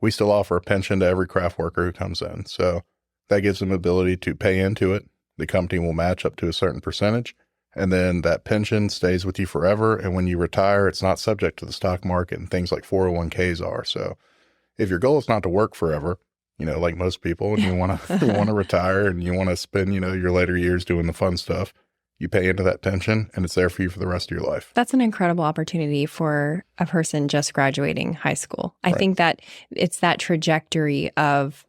we still offer a pension to every craft worker who comes in. So that gives them ability to pay into it. The company will match up to a certain percentage, and then that pension stays with you forever. And when you retire, it's not subject to the stock market and things like 401ks are. So if your goal is not to work forever, like most people, and you want to retire and you want to spend, your later years doing the fun stuff, you pay into that pension and it's there for you for the rest of your life. That's an incredible opportunity for a person just graduating high school. I think that it's that trajectory of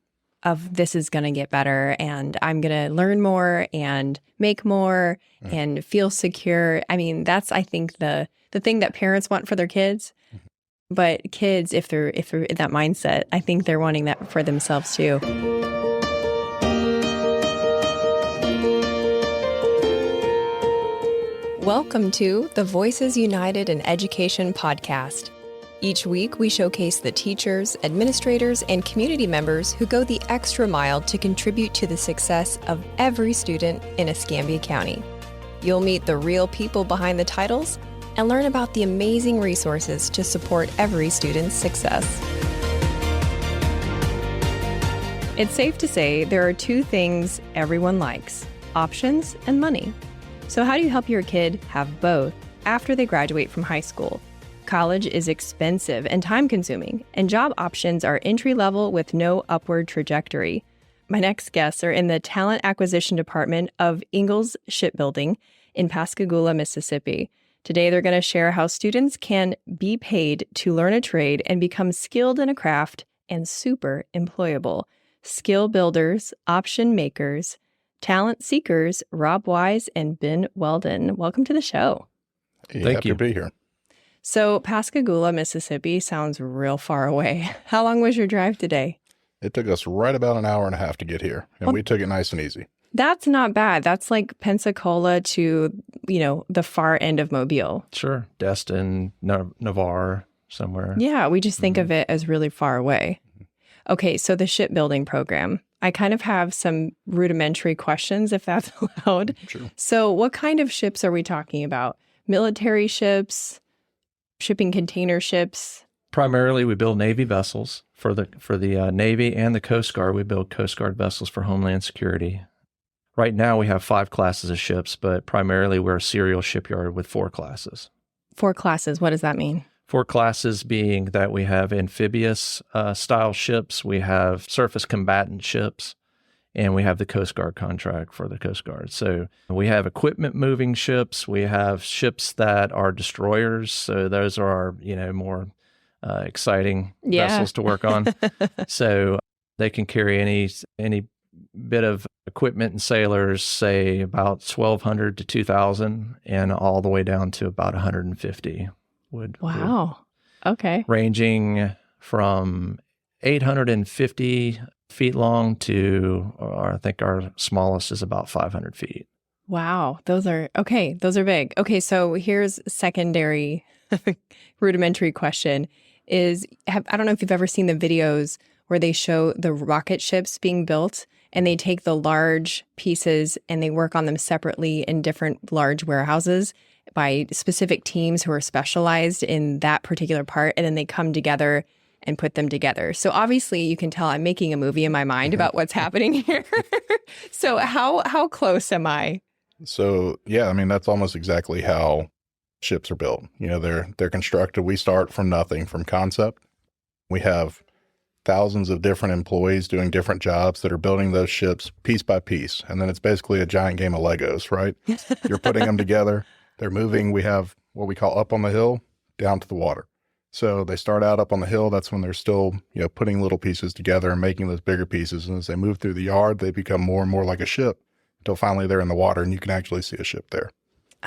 this is going to get better and I'm going to learn more and make more and feel secure. I mean, that's, I think, the thing that parents want for their kids. But kids, if they're in that mindset, I think they're wanting that for themselves too. Welcome to the Voices United in Education podcast. Each week, we showcase the teachers, administrators, and community members who go the extra mile to contribute to the success of every student in Escambia County. You'll meet the real people behind the titles and learn about the amazing resources to support every student's success. It's safe to say there are two things everyone likes: options and money. So how do you help your kid have both after they graduate from high school? College is expensive and time-consuming, and job options are entry-level with no upward trajectory. My next guests are in the Talent Acquisition Department of Ingalls Shipbuilding in Pascagoula, Mississippi. Today, they're going to share how students can be paid to learn a trade and become skilled in a craft and super employable. Skill builders, option makers, talent seekers, Rob Wise and Ben Weldon. Welcome to the show. Hey, Thank happy you. to be here. So Pascagoula, Mississippi sounds real far away. How long was your drive today? It took us right about an hour and a half to get here, and we took it nice and easy. That's not bad. That's like Pensacola to, the far end of Mobile. Sure. Destin, Navarre, somewhere. Yeah, we just think of it as really far away. Okay, so the shipbuilding program. I kind of have some rudimentary questions, if that's allowed. Sure. So what kind of ships are we talking about? Military ships, shipping container ships? Primarily, we build Navy vessels. For the Navy and the Coast Guard, we build Coast Guard vessels for Homeland Security. Right now, we have 5 classes of ships, but primarily we're a serial shipyard with 4 classes. 4 classes, what does that mean? 4 classes being that we have amphibious style ships, we have surface combatant ships, and we have the Coast Guard contract for the Coast Guard. So we have equipment moving ships, we have ships that are destroyers. So those are our, more exciting vessels to work on. So they can carry any bit of equipment and sailors, say about 1,200 to 2,000, and all the way down to about 150. Wow. Okay. Ranging from 850 feet long to, or I think our smallest is about 500 feet. Wow. Those are big. Okay, so here's a secondary rudimentary question is, I don't know if you've ever seen the videos where they show the rocket ships being built and they take the large pieces and they work on them separately in different large warehouses by specific teams who are specialized in that particular part, and then they come together and put them together. So obviously you can tell I'm making a movie in my mind about what's happening here. So how close am I? So, yeah, that's almost exactly how ships are built. They're constructed. We start from nothing, from concept. We have thousands of different employees doing different jobs that are building those ships piece by piece. And then it's basically a giant game of Legos, right? You're putting them together. They're moving. We have what we call up on the hill, down to the water. So they start out up on the hill. That's when they're still, putting little pieces together and making those bigger pieces. And as they move through the yard, they become more and more like a ship until finally they're in the water and you can actually see a ship there.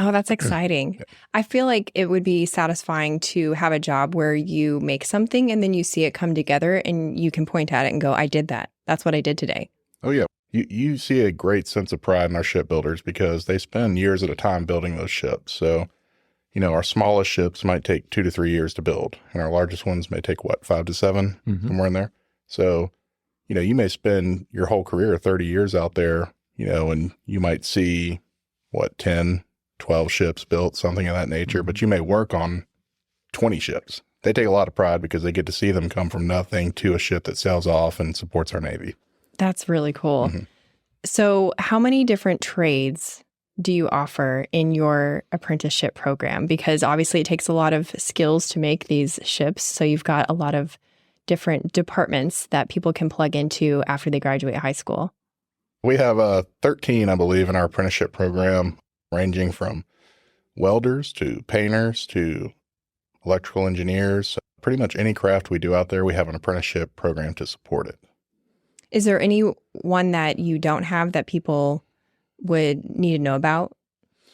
Oh, that's exciting. Yeah. I feel like it would be satisfying to have a job where you make something and then you see it come together and you can point at it and go, I did that. That's what I did today. Oh, yeah. You see a great sense of pride in our shipbuilders because they spend years at a time building those ships. So, our smallest ships might take 2 to 3 years to build, and our largest ones may take, 5 to 7, somewhere in there. So, you may spend your whole career, 30 years out there, and you might see, 10, 12 ships built, something of that nature, but you may work on 20 ships, they take a lot of pride because they get to see them come from nothing to a ship that sails off and supports our Navy. That's really cool. Mhm. So how many different trades do you offer in your apprenticeship program? Because obviously it takes a lot of skills to make these ships. So you've got a lot of different departments that people can plug into after they graduate high school. We have 13, I believe, in our apprenticeship program, ranging from welders to painters to electrical engineers. Pretty much any craft we do out there, we have an apprenticeship program to support it. Is there any one that you don't have that people would need to know about?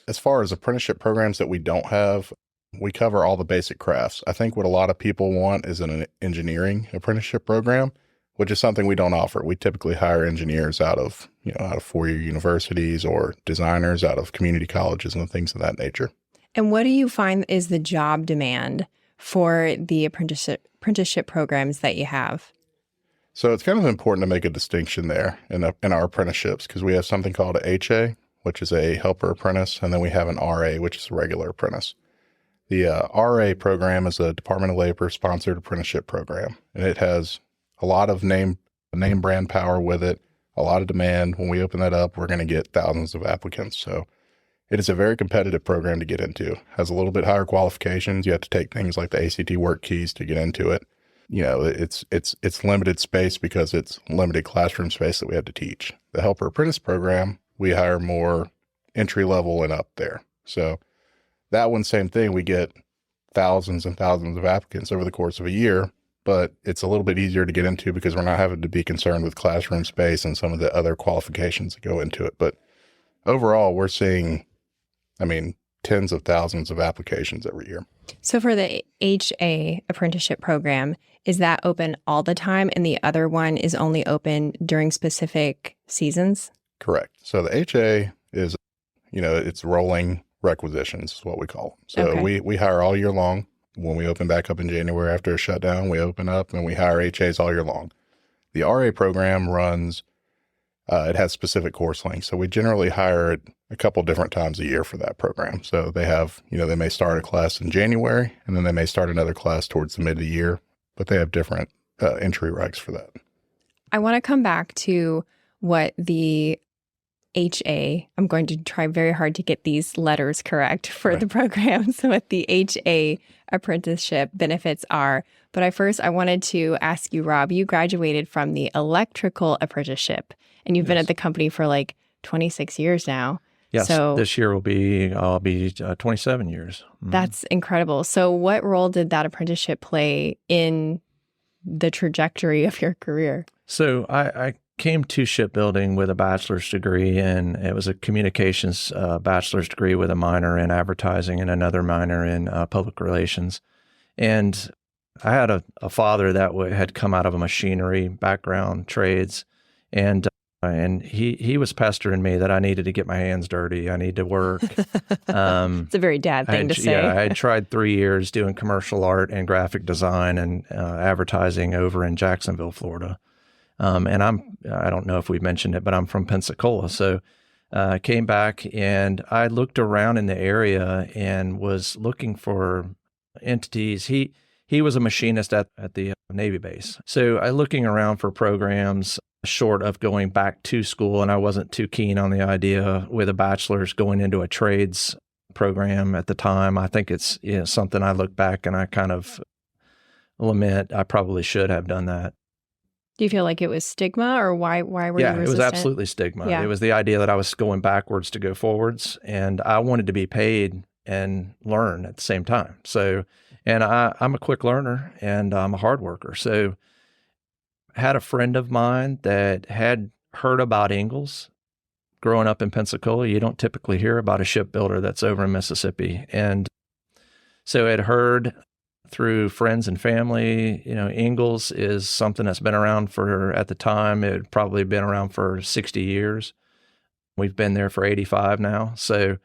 As far as apprenticeship programs that we don't have, we cover all the basic crafts. I think what a lot of people want is an engineering apprenticeship program, which is something we don't offer. We typically hire engineers out of four-year universities or designers out of community colleges and things of that nature. And what do you find is the job demand for the apprenticeship programs that you have? So it's kind of important to make a distinction there in our apprenticeships, because we have something called a HA, which is a helper apprentice, and then we have an RA, which is a regular apprentice. The RA program is a Department of Labor sponsored apprenticeship program, and it has a lot of name brand power with it, a lot of demand. When we open that up, we're going to get thousands of applicants. So it is a very competitive program to get into. Has a little bit higher qualifications. You have to take things like the ACT work keys to get into it. It's limited space because it's limited classroom space that we have to teach. The helper apprentice program, we hire more entry level and up there. So that one, same thing. We get thousands and thousands of applicants over the course of a year, but it's a little bit easier to get into because we're not having to be concerned with classroom space and some of the other qualifications that go into it. But overall, we're seeing, tens of thousands of applications every year. So for the HA apprenticeship program, is that open all the time and the other one is only open during specific seasons? Correct. So the HA is, it's rolling requisitions is what we call them. So Okay. we hire all year long. When we open back up in January after a shutdown, we open up and we hire HAs all year long. The RA program runs, it has specific course lengths. So we generally hire it a couple different times a year for that program. So they have, they may start a class in January and then they may start another class towards the mid of the year, but they have different entry regs for that. I want to come back to what the HA, I'm going to try very hard to get these letters correct for the program. So what the HA apprenticeship benefits are. But I wanted to ask you, Rob, you graduated from the electrical apprenticeship and you've been at the company for like 26 years now. Yes, So this year I'll be 27 years. Mhm. that's incredible. So what role did that apprenticeship play in the trajectory of your career? So I came to shipbuilding with a bachelor's degree, and it was a communications bachelor's degree with a minor in advertising and another minor in public relations. And I had a father that had come out of a machinery background, trades, and he was pestering me that I needed to get my hands dirty. I need to work. It's a very dad thing to say. Yeah, I had tried 3 years doing commercial art and graphic design and advertising over in Jacksonville, Florida. And I don't know if we mentioned it, but I'm from Pensacola. So I came back and I looked around in the area and was looking for entities. He was a machinist at the Navy base. So I looking around for programs short of going back to school, and I wasn't too keen on the idea with a bachelor's going into a trades program at the time. I think it's something I look back and I kind of lament I probably should have done that. Do you feel like it was stigma, or why were you resistant? Yeah, it was absolutely stigma. Yeah. It was the idea that I was going backwards to go forwards, and I wanted to be paid and learn at the same time. So, and I'm a quick learner and I'm a hard worker. So I had a friend of mine that had heard about Ingalls. Growing up in Pensacola, you don't typically hear about a shipbuilder that's over in Mississippi. And so I had heard through friends and family, Ingalls is something that's been around at the time, it had probably been around for 60 years. We've been there for 85 now. So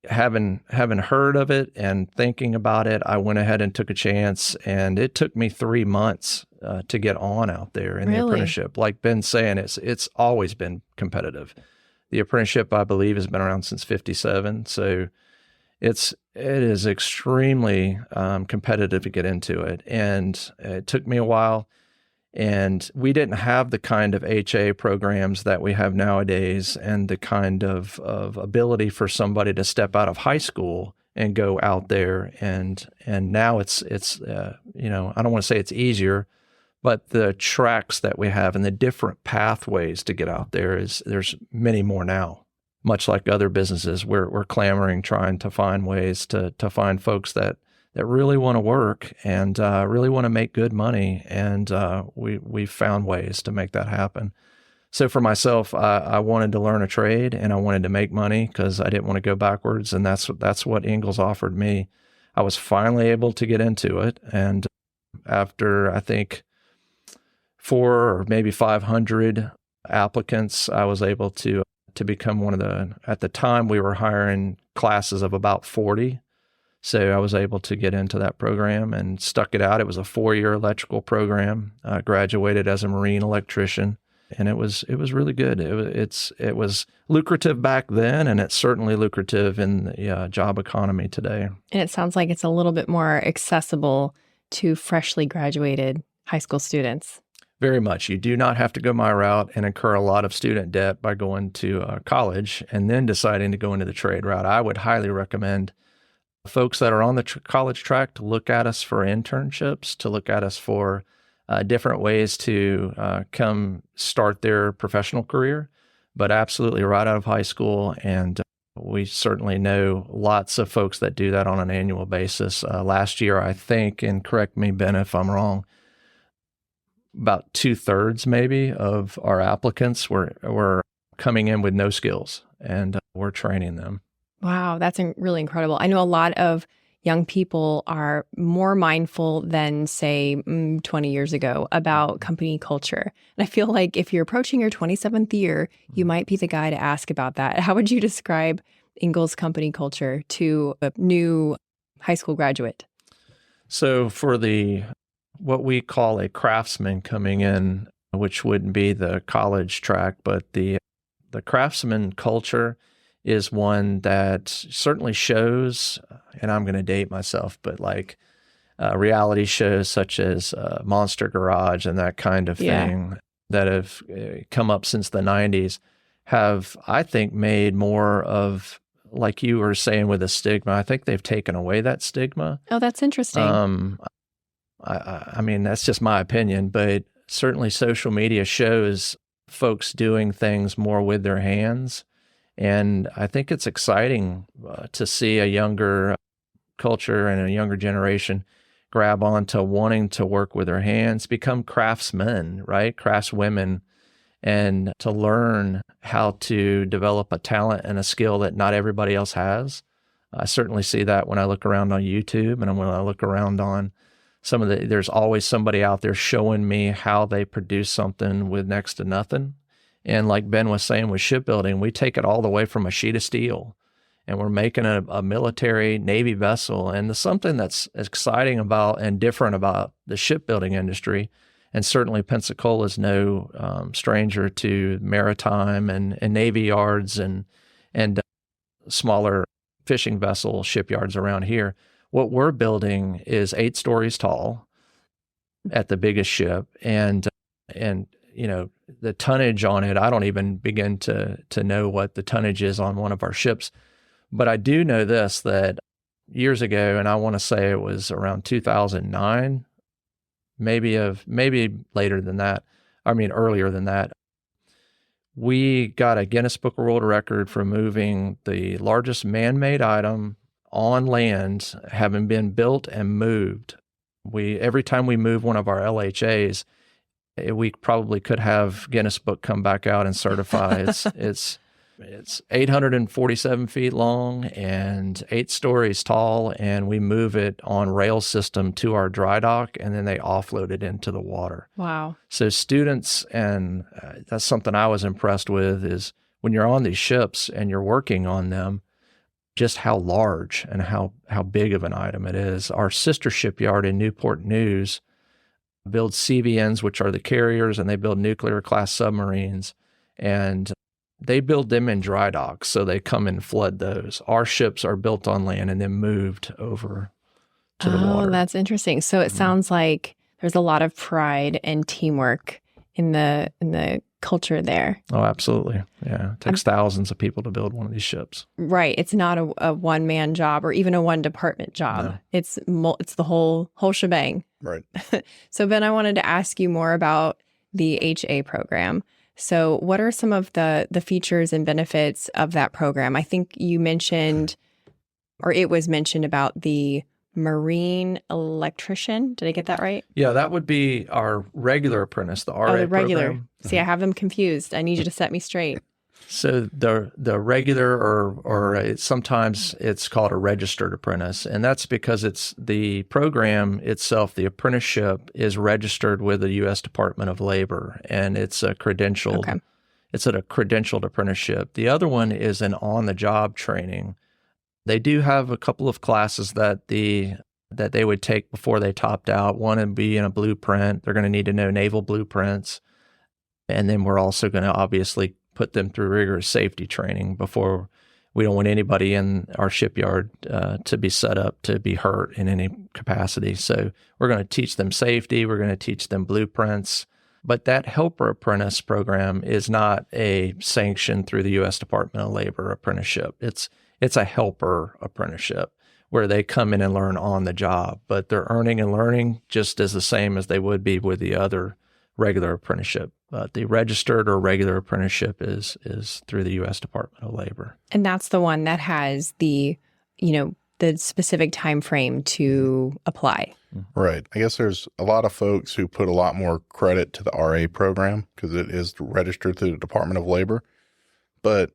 having heard of it and thinking about it, I went ahead and took a chance, and it took me 3 months to get on out there in the apprenticeship. Like Ben's saying, it's always been competitive. The apprenticeship, I believe, has been around since 57. So It is extremely competitive to get into it, and it took me a while. And we didn't have the kind of HA programs that we have nowadays, and the kind of ability for somebody to step out of high school and go out there. And now it's I don't want to say it's easier, but the tracks that we have and the different pathways to get out there there's many more now. Much like other businesses, we're clamoring, trying to find ways to find folks that really want to work and really want to make good money. And we've found ways to make that happen. So for myself, I wanted to learn a trade and I wanted to make money because I didn't want to go backwards. And that's what Ingalls offered me. I was finally able to get into it. And after, I think, 400 or maybe 500 applicants, I was able to become one of at the time we were hiring classes of about 40. So I was able to get into that program and stuck it out. It was a 4-year electrical program. I graduated as a marine electrician, and it was really good. It was lucrative back then, and it's certainly lucrative in the job economy today. And it sounds like it's a little bit more accessible to freshly graduated high school students. Very much. You do not have to go my route and incur a lot of student debt by going to college and then deciding to go into the trade route. I would highly recommend folks that are on the college track to look at us for internships, to look at us for different ways to come start their professional career, but absolutely right out of high school. And we certainly know lots of folks that do that on an annual basis. Last year, I think, and correct me, Ben, if I'm wrong, about 2/3 maybe of our applicants were coming in with no skills, and we're training them. Wow, that's really incredible. I know a lot of young people are more mindful than, say, 20 years ago about company culture. And I feel like if you're approaching your 27th year, you might be the guy to ask about that. How would you describe Ingalls company culture to a new high school graduate? So for what we call a craftsman coming in, which wouldn't be the college track, but the craftsman culture is one that certainly shows, and I'm going to date myself, but like reality shows such as Monster Garage and that kind of thing that have come up since the 90s have, I think, made more of, like you were saying with the stigma, I think they've taken away that stigma. Oh, that's interesting. I mean, that's just my opinion, but certainly social media shows folks doing things more with their hands. And I think it's exciting to see a younger culture and a younger generation grab on to wanting to work with their hands, become craftsmen, right? Craftswomen, and to learn how to develop a talent and a skill that not everybody else has. I certainly see that when I look around on YouTube and when I look around on there's always somebody out there showing me how they produce something with next to nothing. And like Ben was saying with shipbuilding, we take it all the way from a sheet of steel and we're making a military Navy vessel. And something that's exciting about and different about the shipbuilding industry, and certainly Pensacola is no stranger to maritime and Navy yards and smaller fishing vessel shipyards around here. What we're building is 8 stories tall at the biggest ship, and the tonnage on it, I don't even begin to know what the tonnage is on one of our ships. But I do know this, that years ago, and I want to say it was around 2009, maybe later than that, earlier than that, we got a Guinness Book of World Record for moving the largest man-made item on land, having been built and moved. Every time we move one of our LHAs, we probably could have Guinness Book come back out and certify it's 847 feet long and 8 stories tall, and we move it on rail system to our dry dock, and then they offload it into the water. Wow. So students, and that's something I was impressed with, is when you're on these ships and you're working on them, just how large and how big of an item it is. Our sister shipyard in Newport News builds CVNs, which are the carriers, and they build nuclear class submarines. And they build them in dry docks, so they come and flood those. Our ships are built on land and then moved over to the water. Oh, that's interesting. So it sounds like there's a lot of pride and teamwork in the culture there. Oh, absolutely. Yeah. It takes thousands of people to build one of these ships. Right. It's not a one-man job or even a one-department job. No. It's the whole shebang. Right. So, Ben, I wanted to ask you more about the HA program. So what are some of the features and benefits of that program? I think you mentioned, or it was mentioned about the marine electrician. Did I get that right? Yeah, that would be our regular apprentice, the RA the regular. program. See, I have them confused. I need you to set me straight. So the regular or sometimes it's called a registered apprentice, and that's because it's the program itself, the apprenticeship is registered with the U.S. Department of Labor, and it's a credentialed. Okay. It's a credentialed apprenticeship. The other one is an on-the-job training. They do have a couple of classes that they would take before they topped out. One would be in a blueprint. They're going to need to know naval blueprints, and then we're also going to obviously put them through rigorous safety training before. We don't want anybody in our shipyard to be set up to be hurt in any capacity. So we're going to teach them safety. We're going to teach them blueprints. But that helper apprentice program is not a sanctioned through the U.S. Department of Labor apprenticeship. It's a helper apprenticeship where they come in and learn on the job, but they're earning and learning just as the same as they would be with the other regular apprenticeship. The registered or regular apprenticeship is through the U.S. Department of Labor. And that's the one that has the specific time frame to apply. Right. I guess there's a lot of folks who put a lot more credit to the RA program because it is registered through the Department of Labor. But,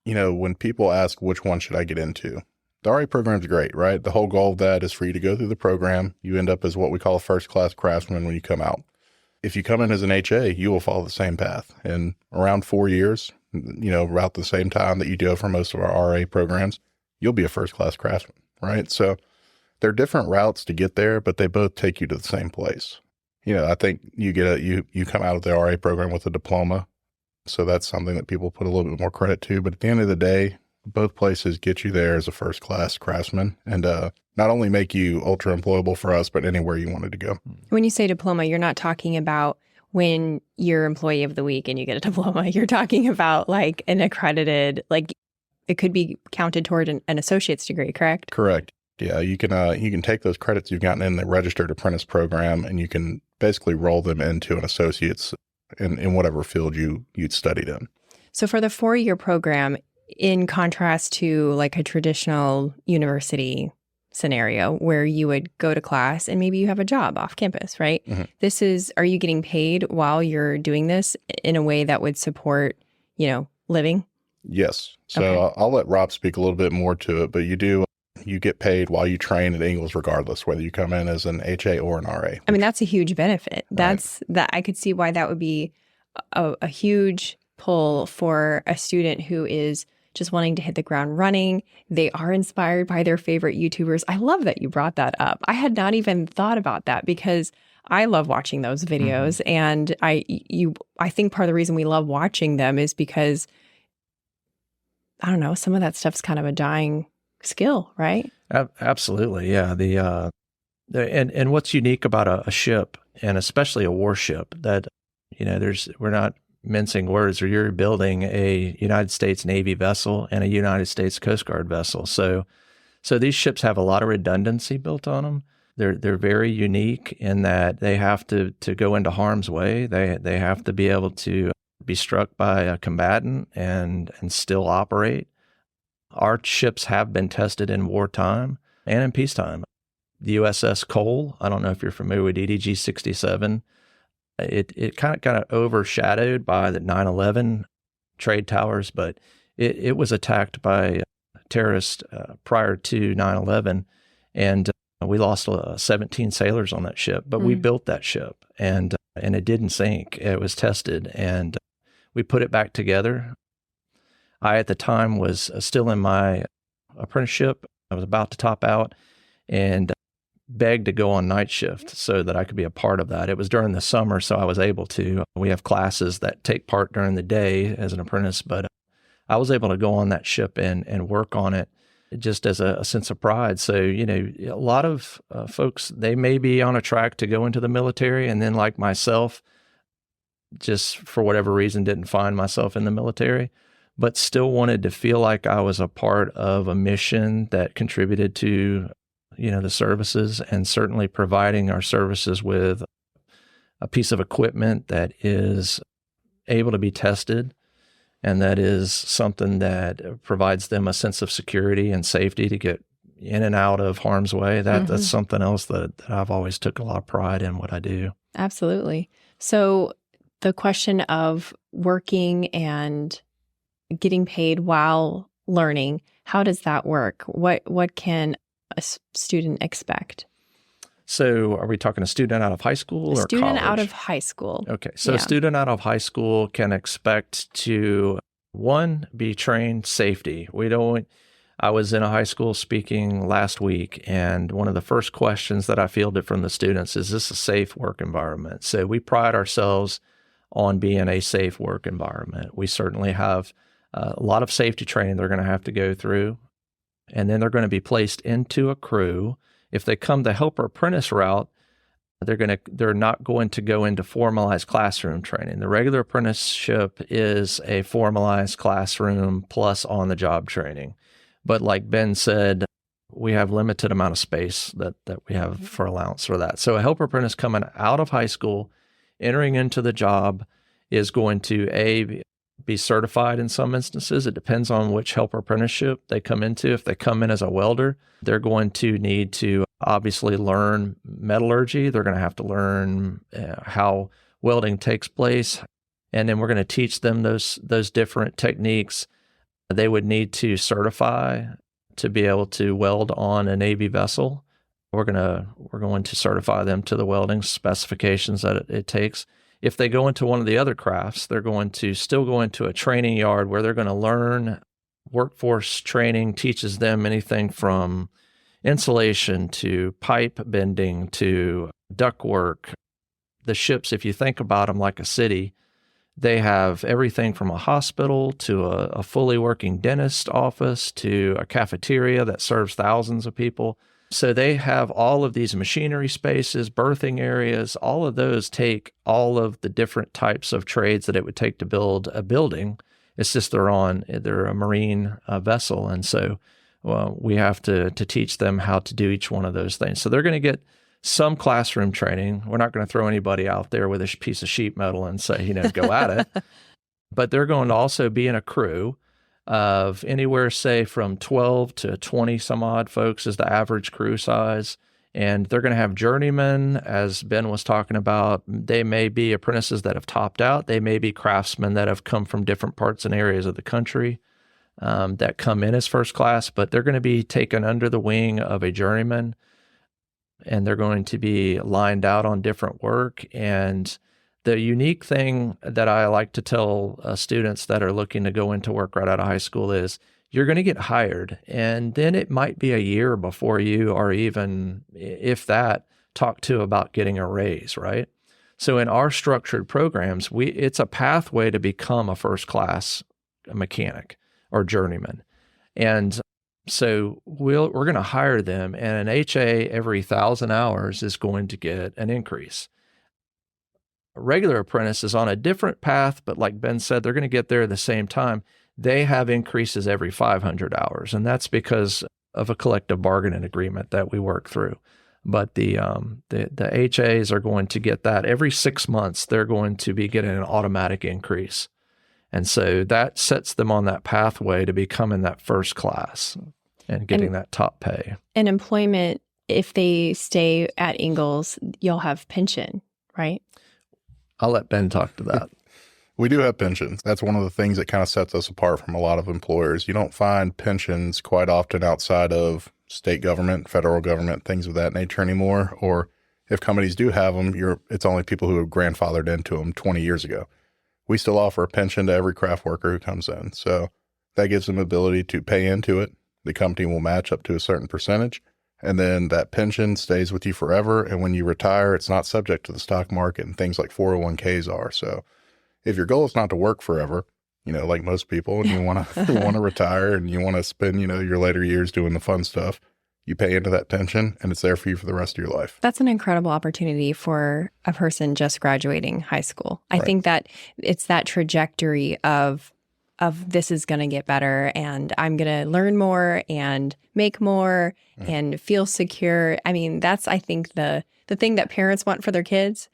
when people ask which one should I get into, the RA program is great, right? The whole goal of that is for you to go through the program. You end up as what we call a first-class craftsman when you come out. If you come in as an HA, you will follow the same path. In around 4 years, about the same time that you do for most of our RA programs, you'll be a first-class craftsman, right? So there are different routes to get there, but they both take you to the same place. I think you come out of the RA program with a diploma. So that's something that people put a little bit more credit to. But at the end of the day, both places get you there as a first-class craftsman and not only make you ultra employable for us, but anywhere you wanted to go. When you say diploma, you're not talking about when you're employee of the week and you get a diploma. You're talking about like an accredited, like it could be counted toward an associate's degree, correct? Correct. Yeah, you can take those credits you've gotten in the registered apprentice program and you can basically roll them into an associate's in whatever field you'd studied in. So for the 4-year program, in contrast to like a traditional university scenario where you would go to class and maybe you have a job off campus, right? Mm-hmm. Are you getting paid while you're doing this in a way that would support, living? Yes. So Okay. I'll let Rob speak a little bit more to it, but you get paid while you train at Ingalls regardless, whether you come in as an HA or an RA. I mean, that's a huge benefit. That I could see why that would be a huge pull for a student who is just wanting to hit the ground running. They are inspired by their favorite YouTubers. I love that you brought that up. I had not even thought about that because I love watching those videos. Mm-hmm. And I think part of the reason we love watching them is because, I don't know, some of that stuff's kind of a dying skill, right? Absolutely. Yeah. And what's unique about a ship, and especially a warship, that, we're not mincing words, or you're building a United States Navy vessel and a United States Coast Guard vessel. So these ships have a lot of redundancy built on them. They're very unique in that they have to go into harm's way. They have to be able to be struck by a combatant and still operate. Our ships have been tested in wartime and in peacetime. The USS Cole, I don't know if you're familiar with DDG 67. It kind of got overshadowed by the 9/11 trade towers, but it was attacked by terrorists prior to 9/11, and we lost 17 sailors on that ship. But we built that ship, and it didn't sink. It was tested, and we put it back together. I, at the time, was still in my apprenticeship. I was about to top out, and begged to go on night shift so that I could be a part of that. It was during the summer, so I was able to. We have classes that take part during the day as an apprentice, but I was able to go on that ship and work on it just as a sense of pride. So, a lot of folks, they may be on a track to go into the military, and then like myself, just for whatever reason, didn't find myself in the military, but still wanted to feel like I was a part of a mission that contributed to, the services, and certainly providing our services with a piece of equipment that is able to be tested, and that is something that provides them a sense of security and safety to get in and out of harm's way. That's something else that I've always took a lot of pride in what I do. Absolutely. So the question of working and getting paid while learning, how does that work? What can a student expect? So are we talking a student out of high school or college? A student out of high school. Okay. So a student out of high school can expect to, one, be trained safety. I was in a high school speaking last week, and one of the first questions that I fielded from the students is this a safe work environment? So we pride ourselves on being a safe work environment. We certainly have a lot of safety training they're going to have to go through, and then they're going to be placed into a crew. If they come the helper apprentice route, they're not going to go into formalized classroom training. The regular apprenticeship is a formalized classroom plus on-the-job training. But like Ben said, we have limited amount of space that we have for allowance for that. So a helper apprentice coming out of high school, entering into the job, is going to be certified in some instances. It depends on which helper apprenticeship they come into. If they come in as a welder, they're going to need to obviously learn metallurgy. They're going to have to learn how welding takes place. And then we're going to teach them those different techniques. They would need to certify to be able to weld on a Navy vessel. We're going to certify them to the welding specifications that it takes. If they go into one of the other crafts, they're going to still go into a training yard where they're going to learn. Workforce training teaches them anything from insulation to pipe bending to ductwork. The ships, if you think about them like a city, they have everything from a hospital to a fully working dentist office to a cafeteria that serves thousands of people. So they have all of these machinery spaces, berthing areas. All of those take all of the different types of trades that it would take to build a building. It's just they're a marine vessel. And so we have to teach them how to do each one of those things. So they're going to get some classroom training. We're not going to throw anybody out there with a piece of sheet metal and say, go at it. But they're going to also be in a crew of anywhere, say, from 12 to 20 some odd folks is the average crew size. And they're going to have journeymen, as Ben was talking about. They may be apprentices that have topped out. They may be craftsmen that have come from different parts and areas of the country that come in as first class, but they're going to be taken under the wing of a journeyman, and they're going to be lined out on different work. And the unique thing that I like to tell students that are looking to go into work right out of high school is you're going to get hired, and then it might be a year before you are even, if that, talked to about getting a raise, right? So in our structured programs, it's a pathway to become a first-class mechanic or journeyman. And so we're going to hire them, and an HA every 1,000 hours is going to get an increase. A regular apprentice is on a different path, but like Ben said, they're going to get there at the same time. They have increases every 500 hours, and that's because of a collective bargaining agreement that we work through. But the HAs are going to get that every 6 months. They're going to be getting an automatic increase. And so that sets them on that pathway to becoming that first class and getting that top pay. And employment, if they stay at Ingalls, you'll have pension, right? I'll let Ben talk to that. We do have pensions. That's one of the things that kind of sets us apart from a lot of employers. You don't find pensions quite often outside of state government, federal government, things of that nature anymore. Or if companies do have them, it's only people who have grandfathered into them 20 years ago. We still offer a pension to every craft worker who comes in. So that gives them ability to pay into it. The company will match up to a certain percentage. And then that pension stays with you forever. And when you retire, it's not subject to the stock market and things like 401ks are. So if your goal is not to work forever, like most people, and you want to want to retire and you want to spend, your later years doing the fun stuff. You pay into that pension and it's there for you for the rest of your life. That's an incredible opportunity for a person just graduating high school. I think that it's that trajectory of this is going to get better and I'm going to learn more and make more and feel secure. I mean, that's, I think, the thing that parents want for their kids.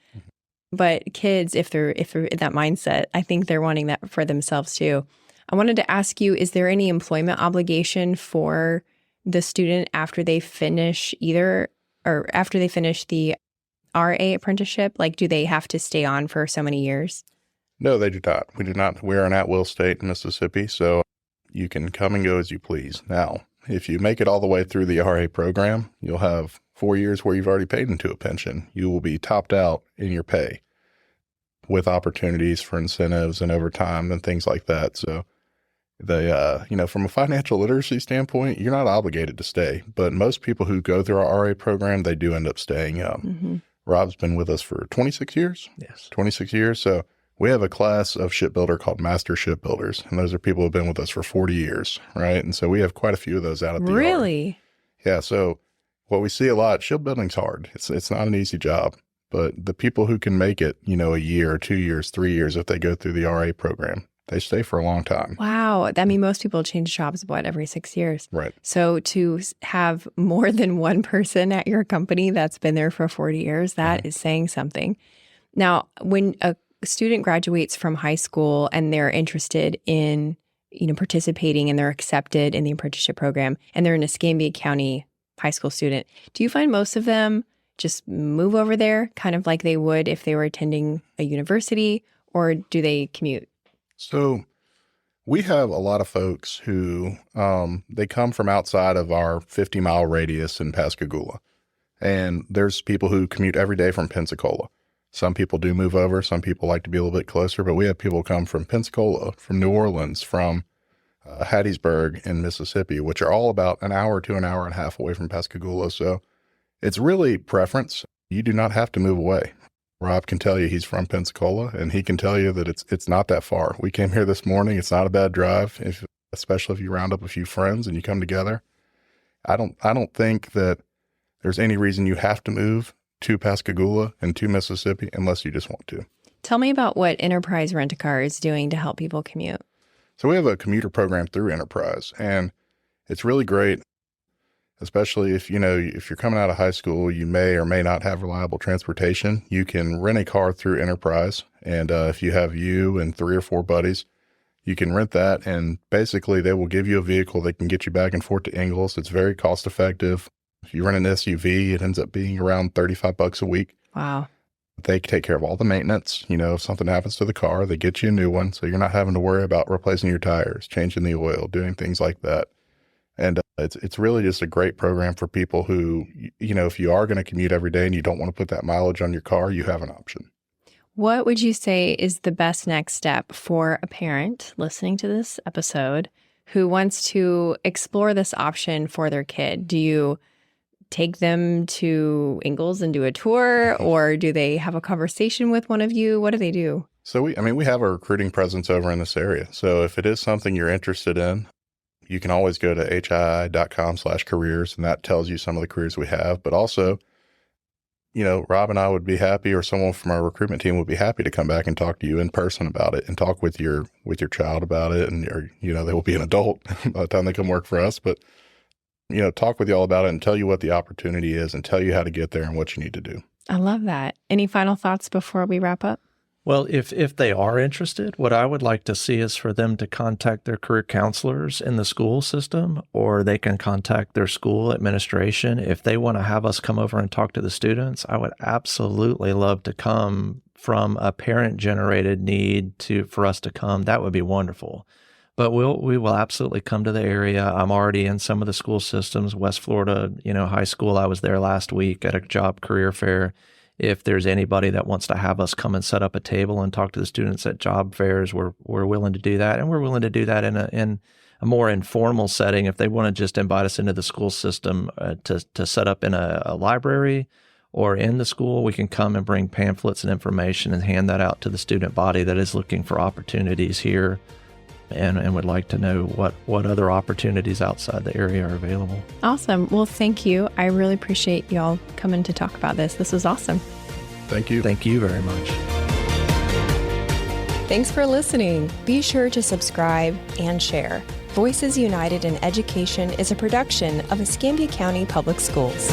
But kids, if they're in that mindset, I think they're wanting that for themselves too. I wanted to ask you, is there any employment obligation for the student after they finish after they finish the RA apprenticeship? Like, do they have to stay on for so many years? No, they do not. We do not. We're an at-will state in Mississippi, so you can come and go as you please. Now, if you make it all the way through the RA program, you'll have 4 years where you've already paid into a pension. You will be topped out in your pay with opportunities for incentives and overtime and things like that. So from a financial literacy standpoint, you're not obligated to stay. But most people who go through our RA program, they do end up staying. Rob's been with us for 26 years. Yes. 26 years. So we have a class of shipbuilder called Master Shipbuilders, and those are people who have been with us for 40 years, right? And so we have quite a few of those out at the Really? Yeah. So what we see a lot, shipbuilding's hard. It's not an easy job, but the people who can make it, a year, 2 years, 3 years, if they go through the RA program, they stay for a long time. Wow. I mean, most people change jobs, every 6 years? Right. So to have more than one person at your company that's been there for 40 years, that is saying something. Now, when a student graduates from high school and they're interested in, participating and they're accepted in the apprenticeship program and they're an Escambia County high school student, do you find most of them just move over there kind of like they would if they were attending a university, or do they commute? So we have a lot of folks who they come from outside of our 50-mile radius in Pascagoula. And there's people who commute every day from Pensacola. Some people do move over. Some people like to be a little bit closer. But we have people come from Pensacola, from New Orleans, from Hattiesburg in Mississippi, which are all about an hour to an hour and a half away from Pascagoula. So it's really preference. You do not have to move away. Rob can tell you he's from Pensacola, and he can tell you that it's not that far. We came here this morning. It's not a bad drive, especially if you round up a few friends and you come together. I don't think that there's any reason you have to move to Pascagoula and to Mississippi unless you just want to. Tell me about what Enterprise Rent-A-Car is doing to help people commute. So we have a commuter program through Enterprise, and it's really great, especially if you're coming out of high school, you may or may not have reliable transportation. You can rent a car through Enterprise, and if you have you and 3 or 4 buddies, you can rent that, and basically they will give you a vehicle that can get you back and forth to Ingalls. It's very cost effective. If you rent an SUV, it ends up being around $35 a week. Wow. They take care of all the maintenance. If something happens to the car, they get you a new one. So you're not having to worry about replacing your tires, changing the oil, doing things like that. And it's really just a great program for people who, if you are going to commute every day and you don't want to put that mileage on your car, you have an option. What would you say is the best next step for a parent listening to this episode who wants to explore this option for their kid? Do you take them to Ingalls and do a tour, or do they have a conversation with one of you? What do they do? So we have a recruiting presence over in this area. So if it is something you're interested in, you can always go to hii.com/careers, and that tells you some of the careers we have. But also, Rob and I would be happy, or someone from our recruitment team would be happy to come back and talk to you in person about it and talk with your child about it. And, they will be an adult by the time they come work for us. But talk with you all about it and tell you what the opportunity is and tell you how to get there and what you need to do. I love that. Any final thoughts before we wrap up? Well, if they are interested, what I would like to see is for them to contact their career counselors in the school system, or they can contact their school administration. If they want to have us come over and talk to the students, I would absolutely love to come from a parent-generated need for us to come. That would be wonderful. But we will absolutely come to the area. I'm already in some of the school systems, West Florida, high school. I was there last week at a job career fair. If there's anybody that wants to have us come and set up a table and talk to the students at job fairs, we're willing to do that. And we're willing to do that in a more informal setting. If they want to just invite us into the school system to set up in a library or in the school, we can come and bring pamphlets and information and hand that out to the student body that is looking for opportunities here and would like to know what other opportunities outside the area are available. Awesome. Well, thank you. I really appreciate y'all coming to talk about this. This was awesome. Thank you. Thank you very much. Thanks for listening. Be sure to subscribe and share. Voices United in Education is a production of Escambia County Public Schools.